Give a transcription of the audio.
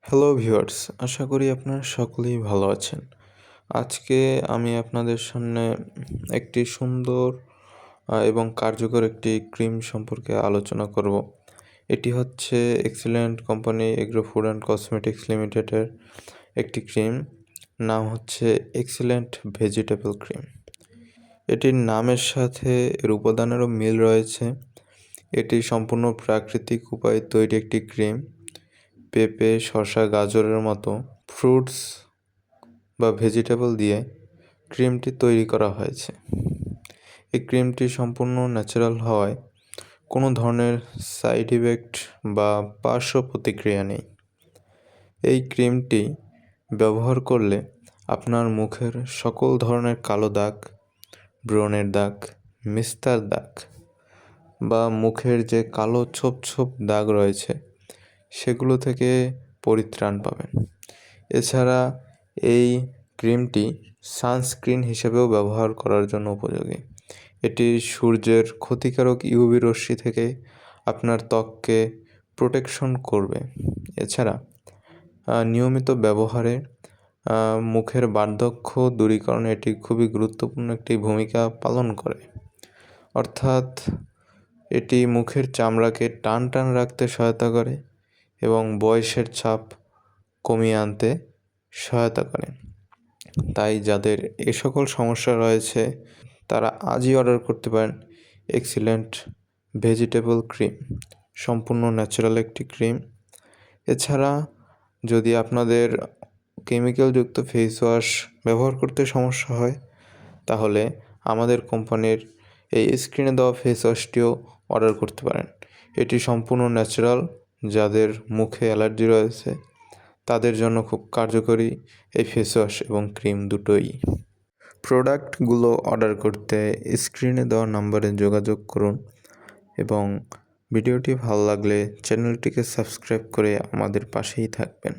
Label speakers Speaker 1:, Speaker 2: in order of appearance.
Speaker 1: Hello viewers, আশা করি আপনারা সকলেই ভালো আছেন। আজকে আমি আপনাদের সামনে একটি সুন্দর এবং কার্যকর একটি ক্রিম সম্পর্কে আলোচনা করব। এটি হচ্ছে excellent company agro food and cosmetics লিমিটেডের একটি ক্রিম। নাম হচ্ছে এক্সিলেন্ট ভেজিটেবল ক্রিম। এটির নামের সাথে এর উপাদানেরও মিল রয়েছে। এটি সম্পূর্ণ প্রাকৃতিক উপায়ে তৈরি একটি ক্রিম। পেঁপে, শসা, গাজরের মতো ফ্রুটস বা ভেজিটেবল দিয়ে ক্রিমটি তৈরি করা হয়েছে। এই ক্রিমটি সম্পূর্ণ ন্যাচারাল হওয়ায় কোনো ধরনের সাইড ইফেক্ট বা পার্শ্ব প্রতিক্রিয়া নেই। এই ক্রিমটি ব্যবহার করলে আপনার মুখের সকল ধরনের কালো দাগ, ব্রণের দাগ, মেস্তার দাগ বা মুখের যে কালো ছোপ ছোপ দাগ রয়েছে সেগুলো থেকে পরিত্রাণ পাবেন। এছাড়া এই ক্রিমটি সানস্ক্রিন হিসেবেও ব্যবহার করার জন্য উপযোগী। এটি সূর্যের ক্ষতিকারক ইউভি রশ্মি থেকে আপনার ত্বককে প্রোটেকশন করবে। এছাড়া নিয়মিত ব্যবহারে মুখের বার্ধক্য দূরীকরণে এটি খুবই গুরুত্বপূর্ণ একটি ভূমিকা পালন করে। অর্থাৎ এটি মুখের চামড়াকে টান টান রাখতে সহায়তা করে এবং বয়সের ছাপ কমিয়ে আনতে সহায়তা করে। তাই যাদের এ সকল সমস্যা রয়েছে তারা আজই অর্ডার করতে পারেন এক্সিলেন্ট ভেজিটেবল ক্রিম। সম্পূর্ণ ন্যাচারাল একটি ক্রিম। এছাড়া যদি আপনাদের কেমিক্যালযুক্ত ফেস ওয়াশ ব্যবহার করতে সমস্যা হয় তাহলে আমাদের কোম্পানির এই স্ক্রিনে দেওয়া ফেস ওয়াশটিও অর্ডার করতে পারেন। এটি সম্পূর্ণ ন্যাচারাল। যাদের মুখে অ্যালার্জি রয়েছে তাদের জন্য খুব কার্যকরী এই ফেস ওয়াশ এবং ক্রিম দুটোই। প্রোডাক্টগুলো অর্ডার করতে স্ক্রিনে দেওয়া নাম্বারে যোগাযোগ করুন এবং ভিডিওটি ভালো লাগলে চ্যানেলটিকে সাবস্ক্রাইব করে আমাদের পাশেই থাকবেন।